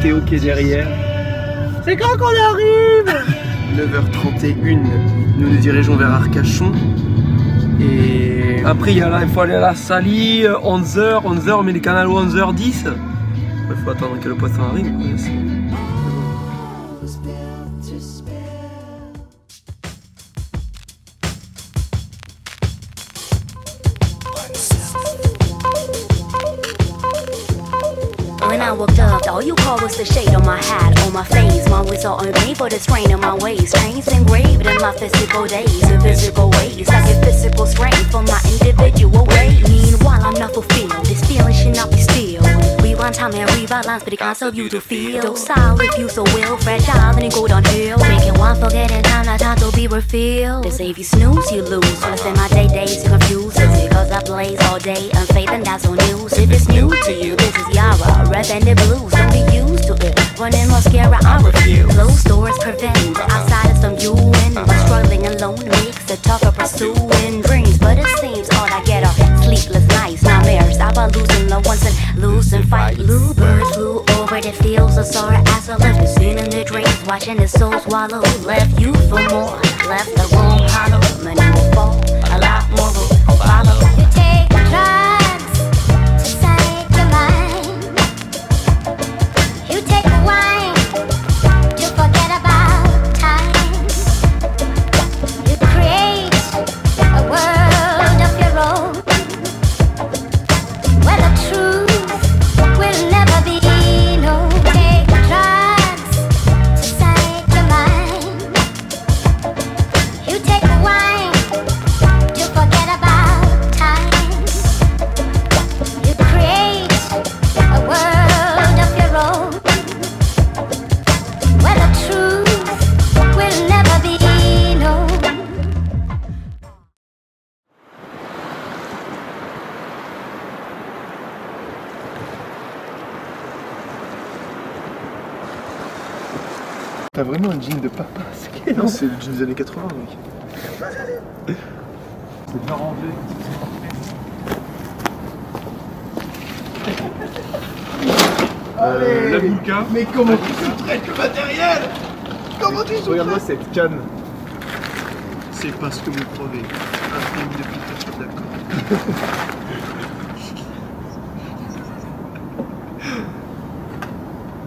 Théo qui est derrière. C'est quand qu'on arrive? 9h31, nous nous dirigeons vers Arcachon. Et après il faut aller à la Salie, 11h, on met les canaux 11h10. Il faut attendre que le poisson arrive. When I woke up, all you called was the shade on my hat, on my face. My whistle on me for the strain on my waist. Chains engraved in my physical days, in physical ways. I get physical strength for my individual ways. Meanwhile, I'm not fulfilled. This feeling should not be still. Rewind time and rewrite lines, but it can't serve you to feel. Docile if you so will, fragile, then it go downhill. Making one forgetting time, not time to be refilled. They say if you snooze, you lose. So I spend my days confused. It's because I blaze all day, unfaith and that's on news. If it's new to you, this is Yara. And the blues, don't be used to it. Running mascara, I refuse. Closed doors prevent outsiders from you in. But struggling alone makes it tougher pursuing dreams. But it seems all I get are sleepless nights, nightmares about losing loved ones and losing fights. Bluebirds flew over the fields of sorrow as I left the scene in the dreams. Watching the soul swallow, left you for more. Left the room hollow, many will fall, a lot more will follow. You take drugs to save your mind. You take wine to forget about time. You create a world of your own, where the truth will never be known. Take drugs to save your mind. You take wine to forget about time. You create a world of your own, where the truth will never be known. T'as vraiment un jean de papa, c'est Non, c'est le jean des années 80, mec. C'est bien rangé. La bouca. Mais comment tu sous-traites le matériel? Comment tu sous-traites? Regarde-moi cette canne. C'est parce que mon brevet imprime depuis que tu es d'accord.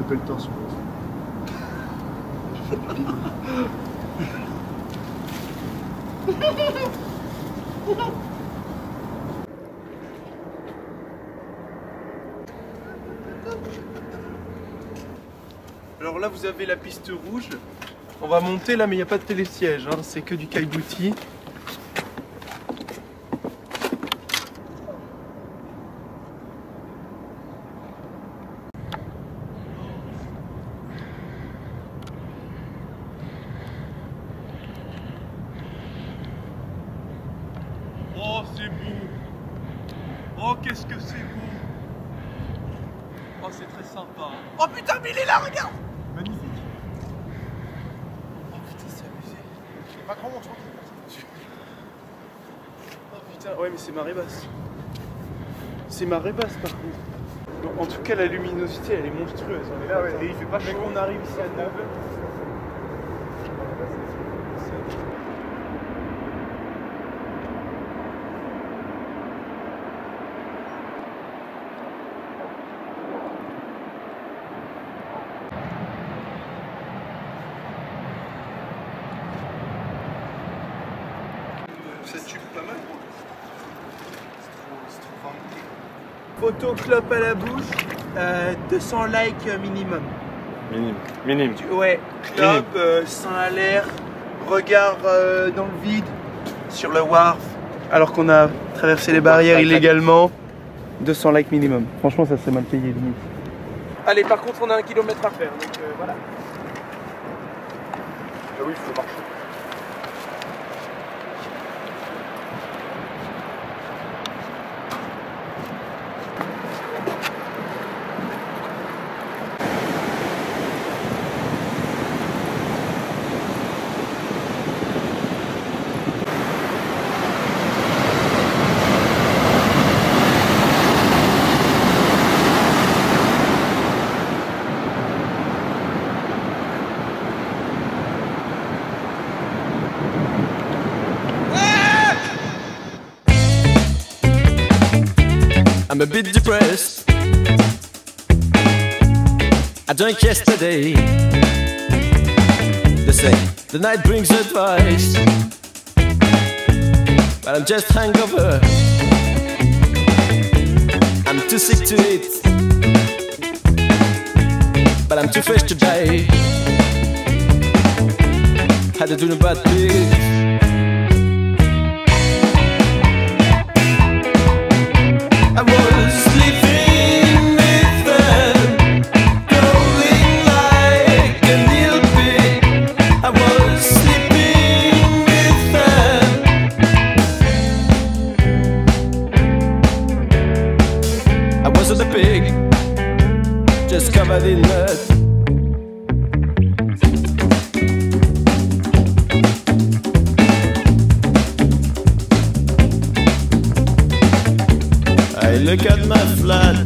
Appelle torsion. Alors là vous avez la piste rouge. On va monter là mais il n'y a pas de télésiège, hein. C'est que du caillebotis. Oh c'est beau. Oh qu'est-ce que c'est beau. Oh c'est très sympa. Oh putain mais il est là, regarde. Magnifique. Oh putain c'est abusé. Pas grand monde, Oh putain, ouais mais c'est marée basse. C'est marée basse par contre. Donc, en tout cas la luminosité elle est monstrueuse. On est là, ouais, et il fait pas Dès chaud. qu'on arrive ici à 9h. Ça tue pas mal. C'est trop fort. Photo clope à la bouche, 200 likes minimum. Minime. Ouais, clope, sein à l'air, regard dans le vide, sur le wharf, alors qu'on a traversé les barrières illégalement. 200 likes minimum. Franchement, ça serait mal payé limite. Allez, par contre, on a 1 kilomètre à faire, donc voilà. Ah oui, il faut marcher. I'm a bit depressed. I drank yesterday. They say the night brings advice, but I'm just hangover. I'm too sick to eat, but I'm too fresh to die. Had to do the bad things. I was living with them, going like a little pig. I was sleeping with them. I wasn't a pig, just covered in mud. I look at my flat,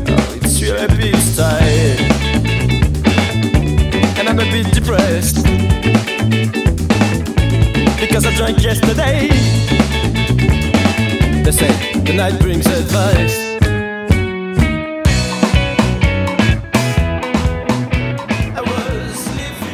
oh, it's really a bit tired, and I'm a bit depressed, because I drank yesterday. They say the night brings advice. I was living.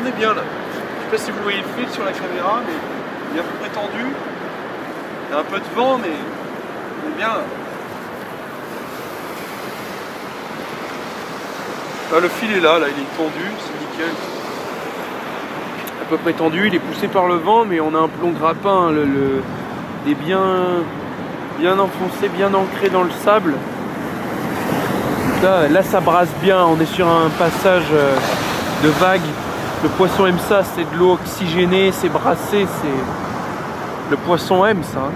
On est bien là. Je sais pas si vous voyez le fil sur la caméra, mais il est à peu près tendu. Il y a un peu de vent, mais on est bien là. Là, le fil est là, il est tendu, c'est nickel. À peu près tendu, il est poussé par le vent, mais on a un plomb grappin, il est bien enfoncé, bien ancré dans le sable. Là ça brasse bien, on est sur un passage de vagues. Le poisson aime ça, c'est de l'eau oxygénée, c'est brassé, le poisson aime ça.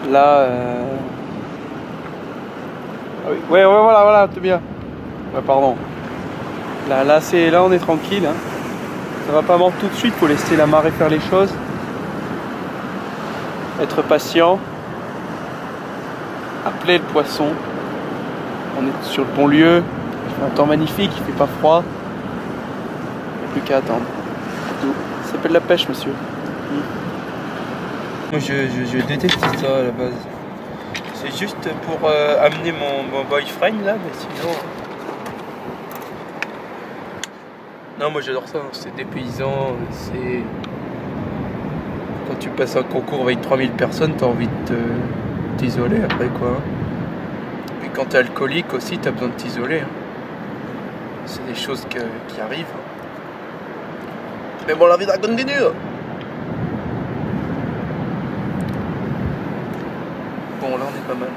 Là, ah oui. Ouais, voilà, c'est bien. Ouais, pardon. Là, on est tranquille. Hein. Ça va pas mordre tout de suite, faut laisser la marée faire les choses. Être patient. Appeler le poisson. On est sur le bon lieu. Un temps magnifique, il fait pas froid. Il n'y a plus qu'à attendre. Ça s'appelle la pêche, monsieur. Moi je déteste ça à la base. C'est juste pour amener mon boyfriend là, mais sinon. Non, moi j'adore ça, c'est dépaysant. C'est. Quand tu passes un concours avec 3000 personnes, t'as envie de t'isoler après quoi. Et quand t'es alcoolique aussi, t'as besoin de t'isoler. C'est des choses qui arrivent. Mais bon, la vie continue. Bon, là on est pas mal.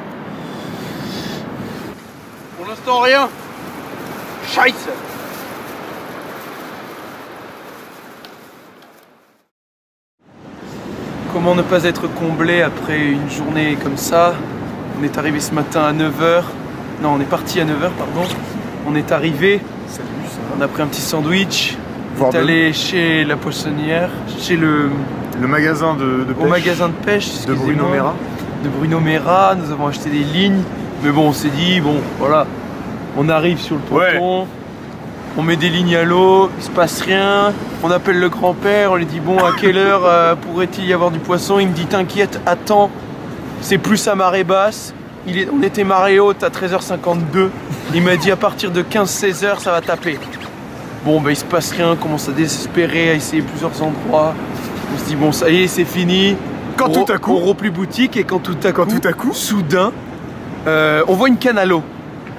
Pour l'instant, rien. Scheiße. Comment ne pas être comblé après une journée comme ça? On est arrivé ce matin à 9h. Non, on est parti à 9h, pardon. On est arrivé. Salut, ça va. On a pris un petit sandwich. On est allé chez la poissonnière, chez le magasin de pêche. Au magasin de pêche, de Bruno Mera. De Bruno Mera, nous avons acheté des lignes. Mais bon, on s'est dit, bon, voilà. On arrive sur le ponton. On met des lignes à l'eau, il se passe rien. On appelle le grand-père, on lui dit bon, à quelle heure pourrait-il y avoir du poisson? Il me dit t'inquiète, attends, c'est plus à marée basse. On était marée haute à 13h52. Il m'a dit à partir de 15-16h ça va taper. Bon bah il se passe rien, on commence à désespérer, à essayer plusieurs endroits. On se dit bon ça y est c'est fini. Quand tout à coup, on replie boutique et quand tout à coup, soudain, on voit une canne à l'eau.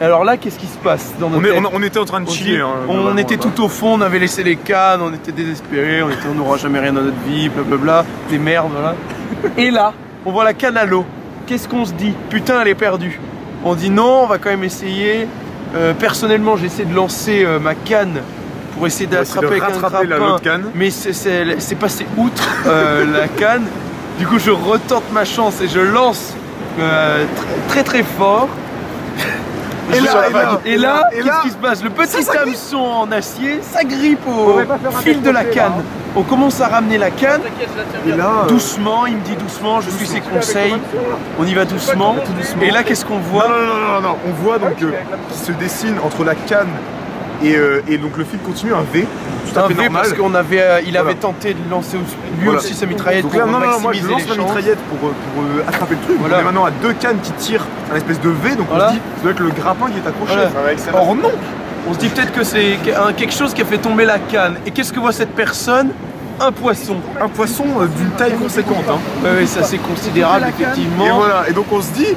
Alors là, qu'est-ce qui se passe dans notre tête? On était en train de chiller. On était tout au fond, on avait laissé les cannes, on était désespérés, on n'aura jamais rien dans notre vie, blablabla, des merdes, voilà. Et là, on voit la canne à l'eau. qu'est-ce qu'on se dit? Putain, elle est perdue. On dit non, on va quand même essayer. Personnellement, j'essaie de lancer ma canne pour essayer d'attraper avec un grappin, mais c'est passé outre la canne. Du coup, je retente ma chance et je lance très fort. Et là, qu'est-ce qui se passe? Le petit hameçon en acier s'agrippe au fil de la canne. On commence à ramener la canne. Et là, doucement, il me dit doucement, je suis ses conseils. On y va doucement. Et là, qu'est-ce qu'on voit? Non. On voit donc qu'il se dessine entre la canne et donc le fil continue un V. Tout à fait normal. Parce qu'on avait, il avait tenté de lancer lui aussi sa mitraillette. Donc pour là, non, moi je maximiser lance les ma chances. mitraillette pour attraper le truc. On est maintenant à 2 cannes qui tirent un espèce de V, donc on se dit ça doit être le grappin qui est accroché. Or non. On se dit peut-être que c'est quelque chose qui a fait tomber la canne. Et qu'est-ce que voit cette personne? Un poisson. Un poisson d'une taille conséquente. Hein. Oui, ça c'est considérable effectivement. Et voilà, et donc on se dit,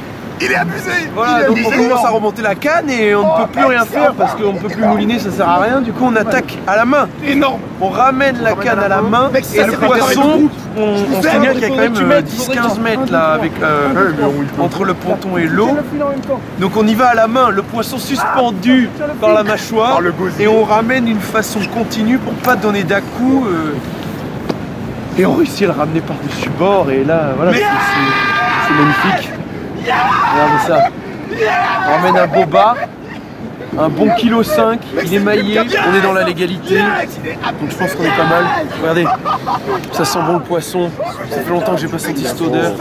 il est abusé. Voilà, donc on commence à remonter la canne et on ne peut plus rien faire parce qu'on ne peut plus mouliner, ça sert à rien. Du coup on attaque à la main. Énorme. On ramène la canne à la main et le poisson, on se signale qu'il y a quand même 10-15 mètres là avec, entre le ponton et l'eau. Donc on y va à la main, le poisson suspendu par la mâchoire et on ramène une façon continue pour pas donner d'à-coup. Et on réussit à le ramener par-dessus bord et là voilà, c'est magnifique. Regardez ça. On ramène un boba, un bon kilo 5, il est maillé, on est dans la légalité. Donc je pense qu'on est pas mal. Regardez, ça sent bon le poisson. Ça fait longtemps que j'ai pas senti cette odeur.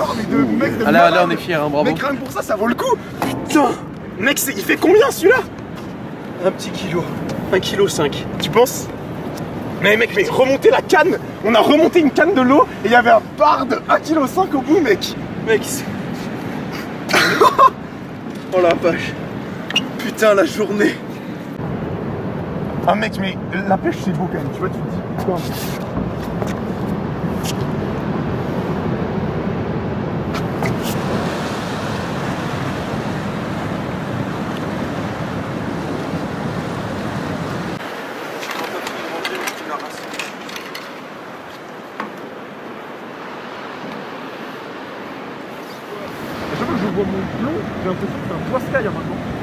Ah là on est fiers, hein, bravo. Mec, rien que pour ça, ça vaut le coup. Putain. Mec, il fait combien celui-là? Un petit kilo, 1 kilo 5. Tu penses? Mais mec, remonter la canne. On a remonté une canne de l'eau et il y avait un bar de 1,5 kg au bout, mec. Mec, oh la vache. Putain, la journée. Ah mec, mais la pêche c'est beau quand même, tu vois, tu te dis putain. Je vois mon plomb, j'ai l'impression que c'est un poiscaille maintenant.